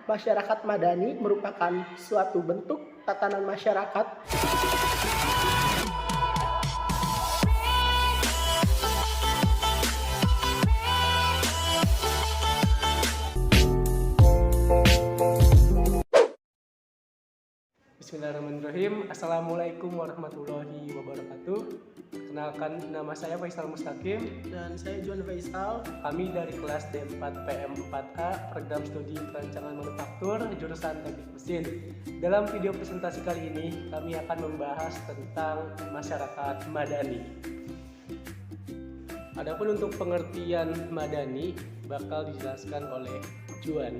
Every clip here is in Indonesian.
Masyarakat madani merupakan suatu bentuk tatanan masyarakat Bismillahirrahmanirrahim. Assalamualaikum warahmatullahi wabarakatuh. Kenalkan, nama saya Faisal Mustaqim. dan saya Juan Faisal. Kami dari kelas D4 PM4A, program studi perancangan manufaktur, jurusan teknik mesin. Dalam video presentasi kali ini, kami akan membahas tentang masyarakat madani. Adapun untuk pengertian madani bakal dijelaskan oleh Juan.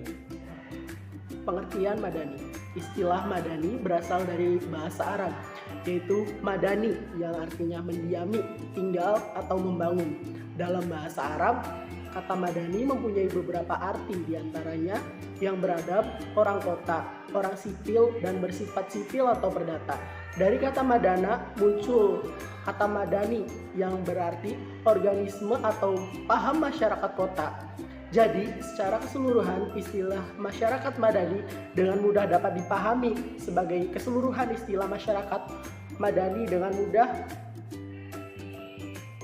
Pengertian madani. Istilah madani berasal dari bahasa Arab, yaitu madani yang artinya mendiami, tinggal, atau membangun. Dalam bahasa Arab, kata madani mempunyai beberapa arti, diantaranya yang beradab, orang kota, orang sipil, dan bersifat sipil atau perdata. Dari kata madana muncul kata madani yang berarti organisme atau paham masyarakat kota. Jadi, secara keseluruhan istilah masyarakat madani dengan mudah dapat dipahami sebagai keseluruhan istilah masyarakat madani dengan mudah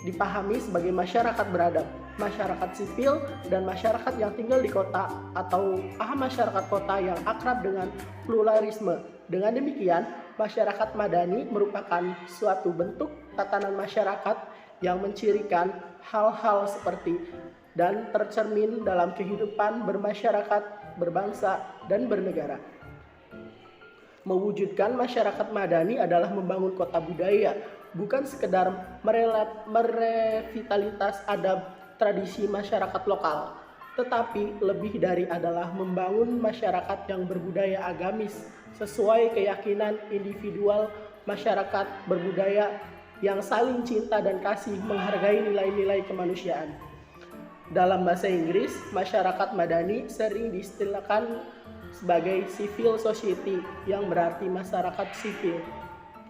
dipahami sebagai masyarakat beradab, masyarakat sipil, dan masyarakat yang tinggal di kota atau paham masyarakat kota yang akrab dengan pluralisme. Dengan demikian, masyarakat madani merupakan suatu bentuk tatanan masyarakat yang mencirikan hal-hal seperti dan tercermin dalam kehidupan bermasyarakat, berbangsa, dan bernegara. Mewujudkan masyarakat madani adalah membangun kota budaya, bukan sekedar merevitalitas adab tradisi masyarakat lokal, tetapi lebih dari adalah membangun masyarakat yang berbudaya agamis sesuai keyakinan individual masyarakat berbudaya yang saling cinta dan kasih menghargai nilai-nilai kemanusiaan. Dalam bahasa Inggris, masyarakat madani sering diistilahkan sebagai civil society yang berarti masyarakat sipil.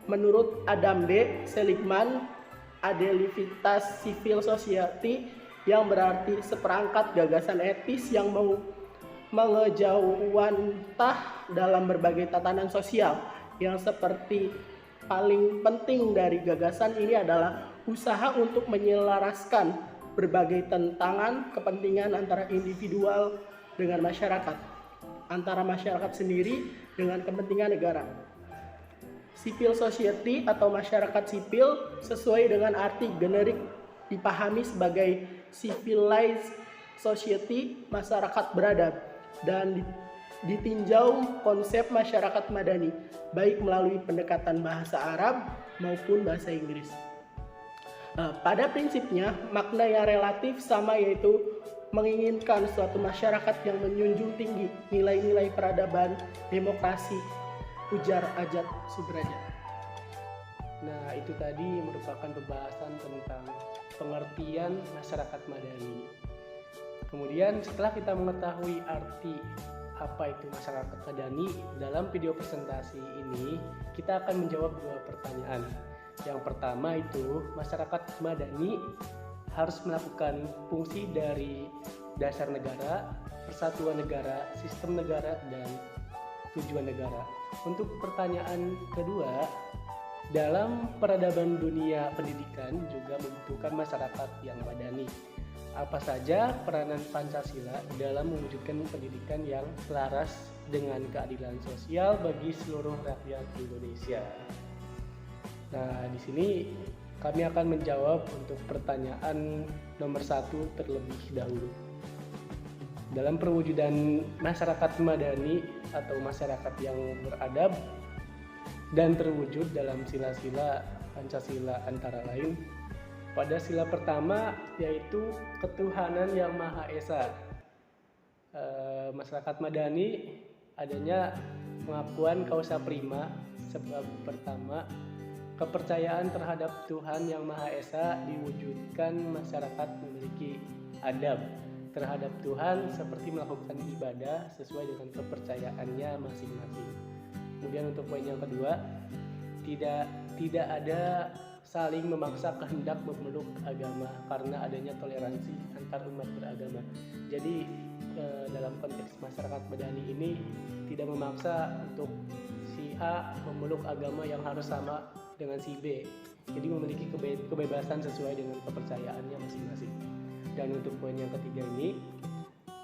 Menurut Adam B. Seligman, Adelphitas Civil Society yang berarti seperangkat gagasan etis yang mau mengejauhantah dalam berbagai tatanan sosial. Yang seperti paling penting dari gagasan ini adalah usaha untuk menyelaraskan berbagai tentangan kepentingan antara individual dengan masyarakat, antara masyarakat sendiri dengan kepentingan negara. Civil society atau masyarakat sipil sesuai dengan arti generik dipahami sebagai civilized society, masyarakat beradab, dan ditinjau konsep masyarakat madani baik melalui pendekatan bahasa Arab maupun bahasa Inggris. Pada prinsipnya, makna yang relatif sama, yaitu menginginkan suatu masyarakat yang menjunjung tinggi nilai-nilai peradaban, demokrasi, ujar Ajat Sudrajat. Nah, itu tadi merupakan pembahasan tentang pengertian masyarakat madani. Kemudian setelah kita mengetahui arti apa itu masyarakat madani, dalam video presentasi ini kita akan menjawab dua pertanyaan. Yang pertama itu, masyarakat madani harus melakukan fungsi dari dasar negara, persatuan negara, sistem negara, dan tujuan negara. Untuk pertanyaan kedua, dalam peradaban dunia pendidikan juga membutuhkan masyarakat yang madani. Apa saja peranan Pancasila dalam mewujudkan pendidikan yang selaras dengan keadilan sosial bagi seluruh rakyat Indonesia? Nah, di sini kami akan menjawab untuk pertanyaan nomor 1 terlebih dahulu. Dalam perwujudan masyarakat madani atau masyarakat yang beradab dan terwujud dalam sila-sila Pancasila antara lain, pada sila pertama yaitu ketuhanan yang Maha Esa. Masyarakat madani adanya pengakuan causa prima, sebab pertama kepercayaan terhadap Tuhan yang Maha Esa diwujudkan masyarakat memiliki adab terhadap Tuhan seperti melakukan ibadah sesuai dengan kepercayaannya masing-masing. Kemudian untuk poin yang kedua, tidak ada saling memaksa kehendak memeluk agama karena adanya toleransi antar umat beragama. Jadi dalam konteks masyarakat Madani ini tidak memaksa untuk si A memeluk agama yang harus sama dengan si B. Jadi memiliki kebebasan sesuai dengan kepercayaannya masing-masing. Dan untuk poin yang ketiga ini,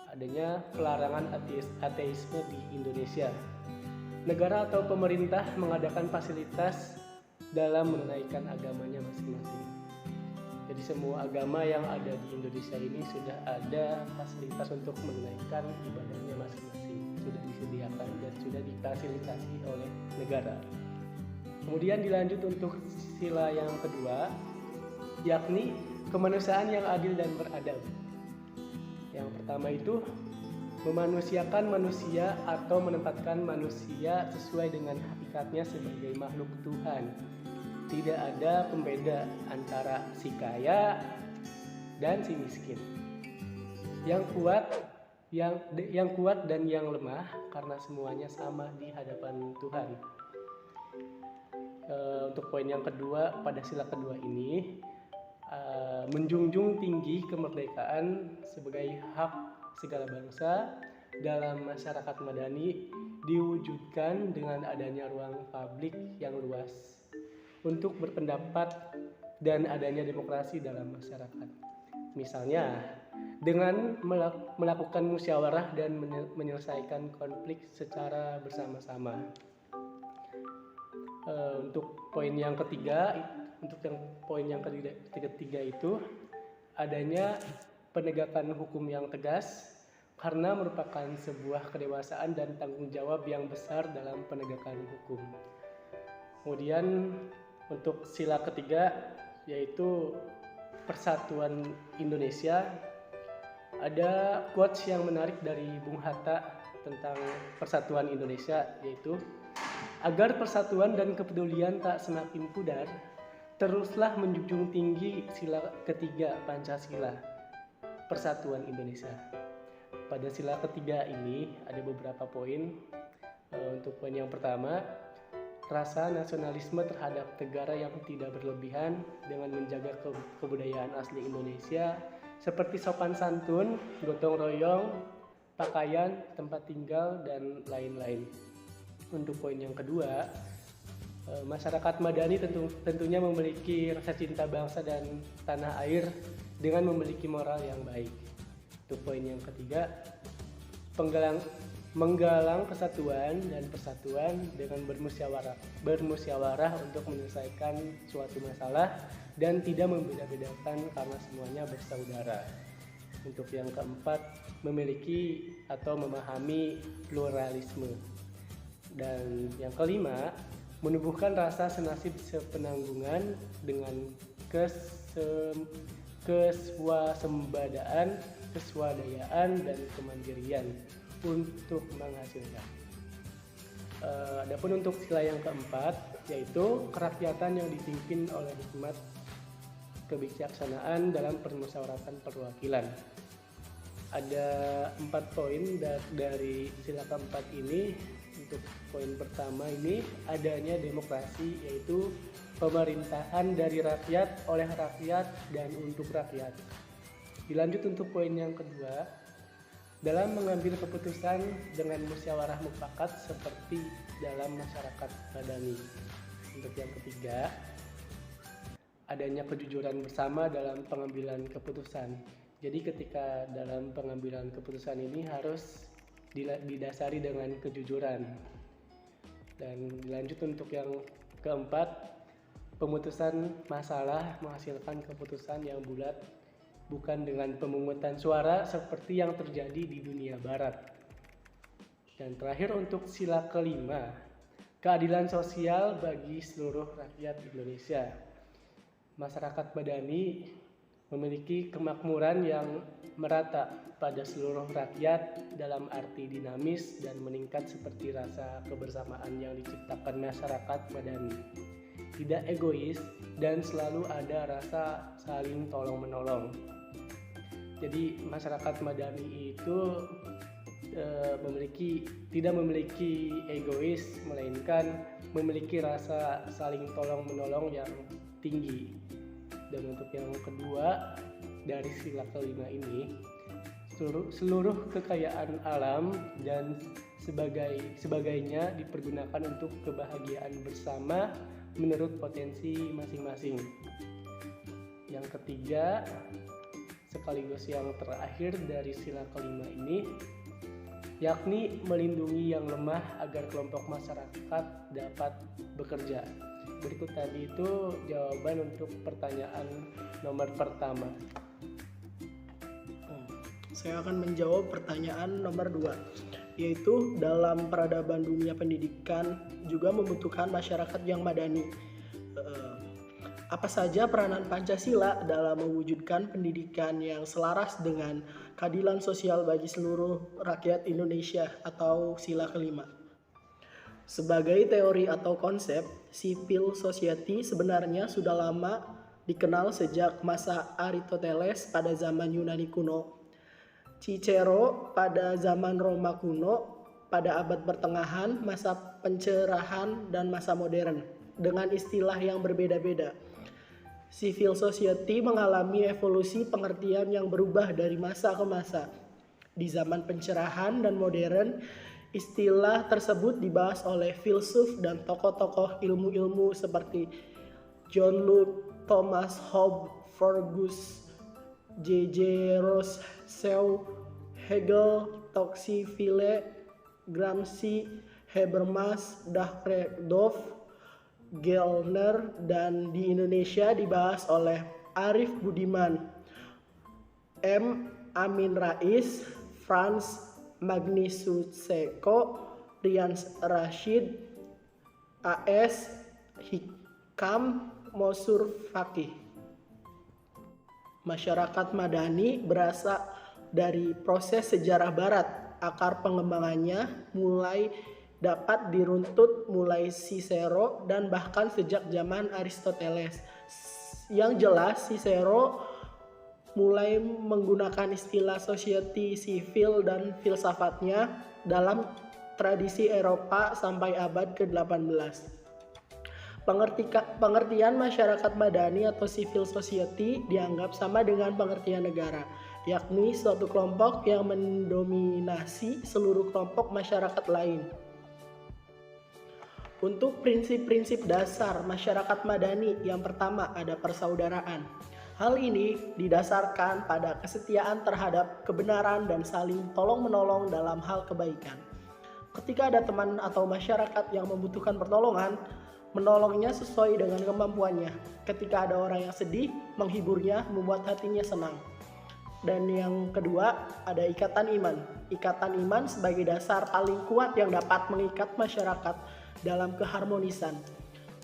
adanya pelarangan ateisme di Indonesia. Negara atau pemerintah mengadakan fasilitas dalam menunaikan agamanya masing-masing. Jadi semua agama yang ada di Indonesia ini sudah ada fasilitas untuk menunaikan ibadahnya masing-masing, sudah disediakan dan sudah difasilitasi oleh negara. Kemudian dilanjut untuk sila yang kedua, yakni kemanusiaan yang adil dan beradab. Yang pertama itu memanusiakan manusia atau menempatkan manusia sesuai dengan hakikatnya sebagai makhluk Tuhan. Tidak ada pembeda antara si kaya dan si miskin. Yang kuat dan yang lemah karena semuanya sama di hadapan Tuhan. Untuk poin yang kedua pada sila kedua ini, menjunjung tinggi kemerdekaan sebagai hak segala bangsa dalam masyarakat Madani diwujudkan dengan adanya ruang publik yang luas untuk berpendapat dan adanya demokrasi dalam masyarakat. Misalnya dengan melakukan musyawarah dan menyelesaikan konflik secara bersama-sama. Untuk poin yang ketiga itu adanya penegakan hukum yang tegas karena merupakan sebuah kedewasaan dan tanggung jawab yang besar dalam penegakan hukum. Kemudian untuk sila ketiga yaitu persatuan Indonesia, ada quotes yang menarik dari Bung Hatta tentang persatuan Indonesia, yaitu agar persatuan dan kepedulian tak semakin pudar, teruslah menjunjung tinggi sila ketiga Pancasila, persatuan Indonesia. Pada sila ketiga ini ada beberapa poin. Untuk poin yang pertama, rasa nasionalisme terhadap negara yang tidak berlebihan dengan menjaga kebudayaan asli Indonesia seperti sopan santun, gotong royong, pakaian, tempat tinggal, dan lain-lain. Untuk poin yang kedua, masyarakat Madani tentunya memiliki rasa cinta bangsa dan tanah air dengan memiliki moral yang baik. Untuk poin yang ketiga, menggalang kesatuan dan persatuan dengan bermusyawarah untuk menyelesaikan suatu masalah dan tidak membeda-bedakan karena semuanya bersaudara. Untuk yang keempat, memiliki atau memahami pluralisme. Dan yang kelima, menumbuhkan rasa senasib sepenanggungan dengan keswadayaan dan kemandirian untuk menghasilkan. Adapun untuk sila yang keempat yaitu kerakyatan yang dipimpin oleh hikmat kebijaksanaan dalam permusyawaratan perwakilan. Ada 4 poin dari sila keempat ini. Untuk poin pertama ini adanya demokrasi, yaitu pemerintahan dari rakyat, oleh rakyat, dan untuk rakyat. Dilanjut untuk poin yang kedua, dalam mengambil keputusan dengan musyawarah mufakat seperti dalam masyarakat Madani. Untuk yang ketiga, adanya kejujuran bersama dalam pengambilan keputusan. Jadi ketika dalam pengambilan keputusan ini harus didasari dengan kejujuran. Dan dilanjut untuk yang keempat, pemutusan masalah menghasilkan keputusan yang bulat, bukan dengan pemungutan suara seperti yang terjadi di dunia barat. Dan terakhir untuk sila kelima, keadilan sosial bagi seluruh rakyat Indonesia. Masyarakat Madani memiliki kemakmuran yang merata pada seluruh rakyat dalam arti dinamis dan meningkat seperti rasa kebersamaan yang diciptakan masyarakat Madani. Tidak egois dan selalu ada rasa saling tolong-menolong. Jadi masyarakat Madani itu tidak memiliki egois, melainkan memiliki rasa saling tolong-menolong yang tinggi. Dan untuk yang kedua dari sila kelima ini, seluruh kekayaan alam dan sebagainya dipergunakan untuk kebahagiaan bersama menurut potensi masing-masing. Yang ketiga, sekaligus yang terakhir dari sila kelima ini, yakni melindungi yang lemah agar kelompok masyarakat dapat bekerja. Berikut tadi itu jawaban untuk pertanyaan nomor pertama. Saya akan menjawab pertanyaan nomor 2, yaitu dalam peradaban dunia pendidikan juga membutuhkan masyarakat yang madani. Apa saja peranan Pancasila dalam mewujudkan pendidikan yang selaras dengan keadilan sosial bagi seluruh rakyat Indonesia atau sila kelima? Sebagai teori atau konsep, civil society sebenarnya sudah lama dikenal sejak masa Aristoteles pada zaman Yunani kuno, Cicero pada zaman Roma kuno, pada abad pertengahan, masa pencerahan, dan masa modern, dengan istilah yang berbeda-beda. Civil society mengalami evolusi pengertian yang berubah dari masa ke masa. Di zaman pencerahan dan modern, istilah tersebut dibahas oleh filsuf dan tokoh-tokoh ilmu-ilmu seperti John Locke, Thomas Hobbes, Fergus, J.J. Rousseau, Hegel, Tocqueville, Gramsci, Habermas, Dachredow, Gellner, dan di Indonesia dibahas oleh Arief Budiman, M. Amin Rais, Franz Magnisuseko, Rian Rashid, A.S. Hikam, Mosur Fakih. Masyarakat madani berasal dari proses sejarah barat. Akar pengembangannya mulai dapat diruntut mulai Cicero dan bahkan sejak zaman Aristoteles. Yang jelas, Cicero mulai menggunakan istilah society sivil dan filsafatnya dalam tradisi Eropa sampai abad ke-18. Pengertian masyarakat madani atau civil society dianggap sama dengan pengertian negara, yakni suatu kelompok yang mendominasi seluruh kelompok masyarakat lain. Untuk prinsip-prinsip dasar masyarakat madani, yang pertama ada persaudaraan. Hal ini didasarkan pada kesetiaan terhadap kebenaran dan saling tolong-menolong dalam hal kebaikan. Ketika ada teman atau masyarakat yang membutuhkan pertolongan, menolongnya sesuai dengan kemampuannya. Ketika ada orang yang sedih, menghiburnya, membuat hatinya senang. Dan yang kedua, ada ikatan iman. Ikatan iman sebagai dasar paling kuat yang dapat mengikat masyarakat dalam keharmonisan.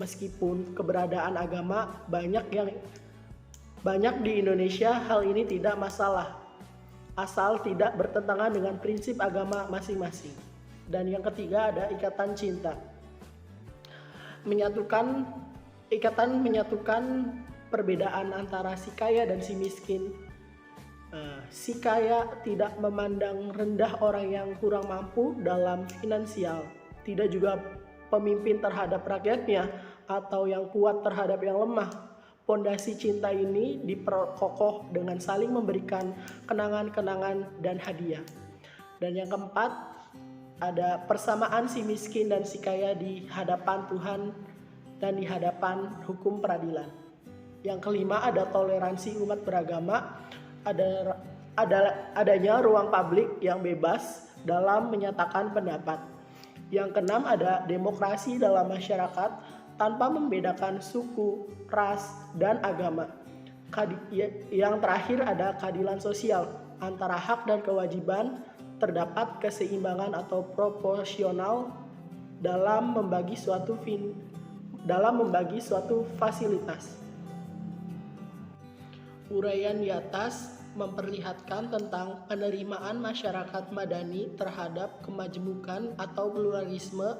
Meskipun keberadaan agama banyak di Indonesia, hal ini tidak masalah, asal tidak bertentangan dengan prinsip agama masing-masing. Dan yang ketiga ada ikatan cinta. Ikatan menyatukan perbedaan antara si kaya dan si miskin. Si kaya tidak memandang rendah orang yang kurang mampu dalam finansial, tidak juga pemimpin terhadap rakyatnya atau yang kuat terhadap yang lemah. Pondasi cinta ini diperkokoh dengan saling memberikan kenangan-kenangan dan hadiah. Dan yang keempat, ada persamaan si miskin dan si kaya di hadapan Tuhan dan di hadapan hukum peradilan. Yang kelima, ada toleransi umat beragama, adanya ruang publik yang bebas dalam menyatakan pendapat. Yang keenam, ada demokrasi dalam masyarakat tanpa membedakan suku, ras, dan agama. Yang terakhir ada keadilan sosial. Antara hak dan kewajiban terdapat keseimbangan atau proporsional dalam membagi suatu fasilitas. Uraian di atas memperlihatkan tentang penerimaan masyarakat madani terhadap kemajemukan atau pluralisme.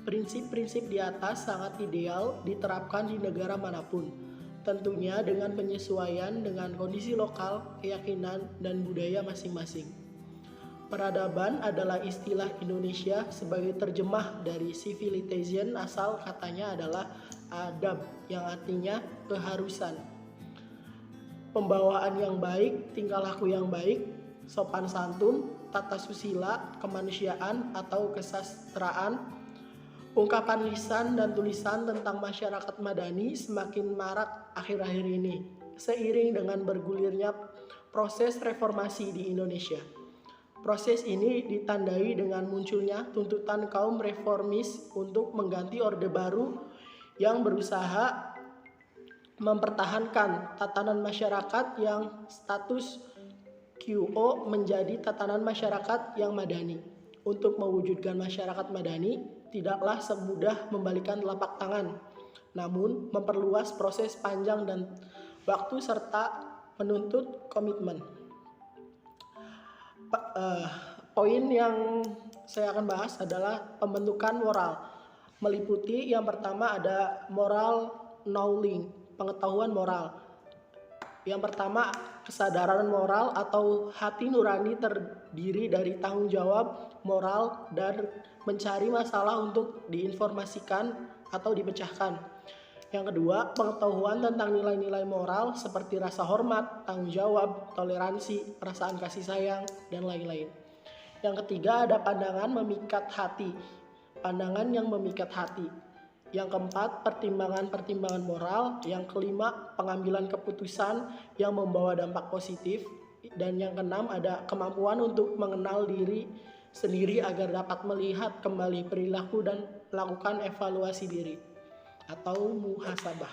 Prinsip-prinsip di atas sangat ideal diterapkan di negara manapun, tentunya dengan penyesuaian dengan kondisi lokal, keyakinan, dan budaya masing-masing. Peradaban adalah istilah Indonesia sebagai terjemah dari civilization, asal katanya adalah adab, yang artinya keharusan. Pembawaan yang baik, tingkah laku yang baik, sopan santun, tata susila, kemanusiaan atau kesastraan. Ungkapan lisan dan tulisan tentang masyarakat madani semakin marak akhir-akhir ini, seiring dengan bergulirnya proses reformasi di Indonesia. Proses ini ditandai dengan munculnya tuntutan kaum reformis untuk mengganti Orde Baru yang berusaha mempertahankan tatanan masyarakat yang status QO menjadi tatanan masyarakat yang madani. Untuk mewujudkan masyarakat madani, tidaklah semudah membalikan telapak tangan, namun memperluas proses panjang dan waktu serta menuntut komitmen. Poin yang saya akan bahas adalah pembentukan moral. Meliputi yang pertama ada moral knowing, pengetahuan moral. Yang pertama, kesadaran moral atau hati nurani terdiri dari tanggung jawab moral dan mencari masalah untuk diinformasikan atau dipecahkan. Yang kedua, pengetahuan tentang nilai-nilai moral seperti rasa hormat, tanggung jawab, toleransi, perasaan kasih sayang, dan lain-lain. Yang ketiga, ada pandangan memikat hati. Pandangan yang memikat hati. Yang keempat, pertimbangan-pertimbangan moral. Yang kelima, pengambilan keputusan yang membawa dampak positif. Dan yang keenam, ada kemampuan untuk mengenal diri sendiri agar dapat melihat kembali perilaku dan melakukan evaluasi diri atau muhasabah.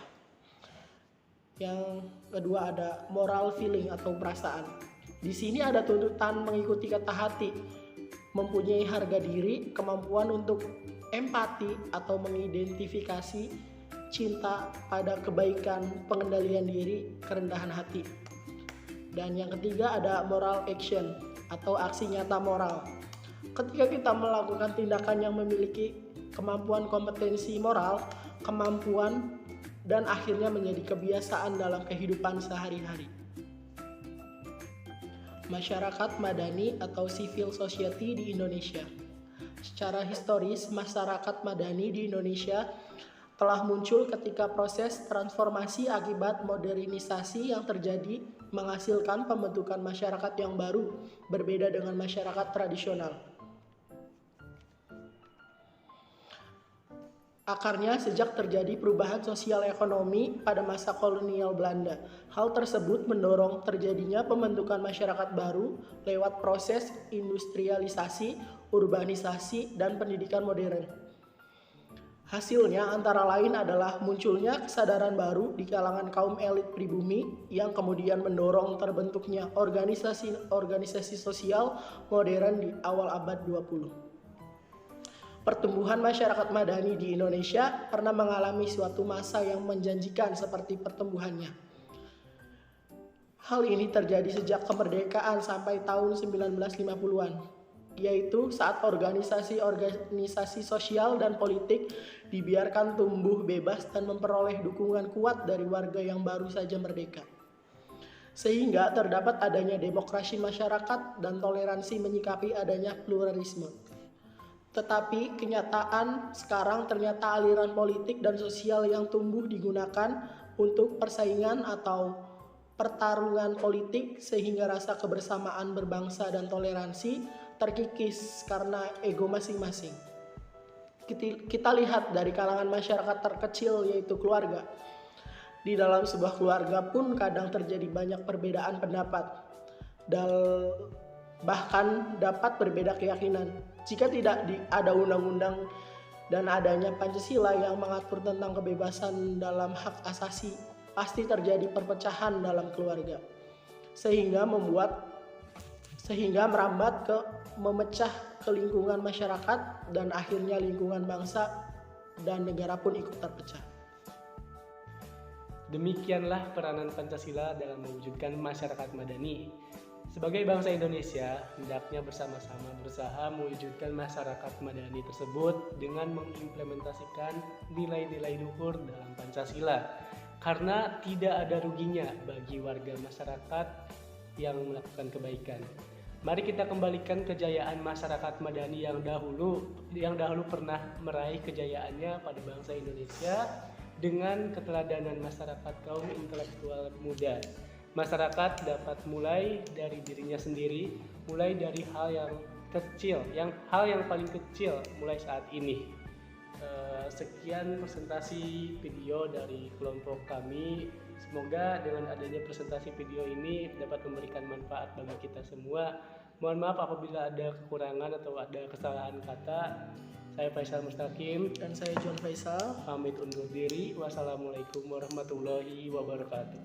Yang kedua ada moral feeling atau perasaan. Di sini ada tuntutan mengikuti kata hati, mempunyai harga diri, kemampuan untuk empati atau mengidentifikasi, cinta pada kebaikan, pengendalian diri, kerendahan hati. Dan yang ketiga ada moral action atau aksi nyata moral. Ketika kita melakukan tindakan yang memiliki kemampuan kompetensi moral, kemampuan dan akhirnya menjadi kebiasaan dalam kehidupan sehari-hari. Masyarakat madani atau civil society di Indonesia. Secara historis, masyarakat madani di Indonesia telah muncul ketika proses transformasi akibat modernisasi yang terjadi menghasilkan pembentukan masyarakat yang baru, berbeda dengan masyarakat tradisional. Akarnya sejak terjadi perubahan sosial ekonomi pada masa kolonial Belanda. Hal tersebut mendorong terjadinya pembentukan masyarakat baru lewat proses industrialisasi, urbanisasi, dan pendidikan modern. Hasilnya antara lain adalah munculnya kesadaran baru di kalangan kaum elit pribumi yang kemudian mendorong terbentuknya organisasi sosial modern di awal abad 20. Pertumbuhan masyarakat madani di Indonesia pernah mengalami suatu masa yang menjanjikan seperti pertumbuhannya. Hal ini terjadi sejak kemerdekaan sampai tahun 1950-an, yaitu saat organisasi sosial dan politik dibiarkan tumbuh bebas dan memperoleh dukungan kuat dari warga yang baru saja merdeka. Sehingga terdapat adanya demokrasi masyarakat dan toleransi menyikapi adanya pluralisme. Tetapi kenyataan sekarang ternyata aliran politik dan sosial yang tumbuh digunakan untuk persaingan atau pertarungan politik sehingga rasa kebersamaan berbangsa dan toleransi terkikis karena ego masing-masing. Kita lihat dari kalangan masyarakat terkecil yaitu keluarga. Di dalam sebuah keluarga pun kadang terjadi banyak perbedaan pendapat dan bahkan dapat berbeda keyakinan. Jika tidak ada undang-undang dan adanya Pancasila yang mengatur tentang kebebasan dalam hak asasi, pasti terjadi perpecahan dalam keluarga. Sehingga merambat ke memecah ke lingkungan masyarakat dan akhirnya lingkungan bangsa dan negara pun ikut terpecah. Demikianlah peranan Pancasila dalam mewujudkan masyarakat madani. Sebagai bangsa Indonesia, hendaknya bersama-sama berusaha mewujudkan masyarakat madani tersebut dengan mengimplementasikan nilai-nilai luhur dalam Pancasila. Karena tidak ada ruginya bagi warga masyarakat yang melakukan kebaikan. Mari kita kembalikan kejayaan masyarakat madani yang dahulu pernah meraih kejayaannya pada bangsa Indonesia dengan keteladanan masyarakat kaum intelektual muda. Masyarakat dapat mulai dari dirinya sendiri, mulai dari hal yang kecil, hal yang paling kecil mulai saat ini. Sekian presentasi video dari kelompok kami. Semoga dengan adanya presentasi video ini dapat memberikan manfaat bagi kita semua. Mohon maaf apabila ada kekurangan atau ada kesalahan kata. Saya Faisal Mustaqim Dan saya John Faisal. pamit undur diri. Wassalamualaikum warahmatullahi wabarakatuh.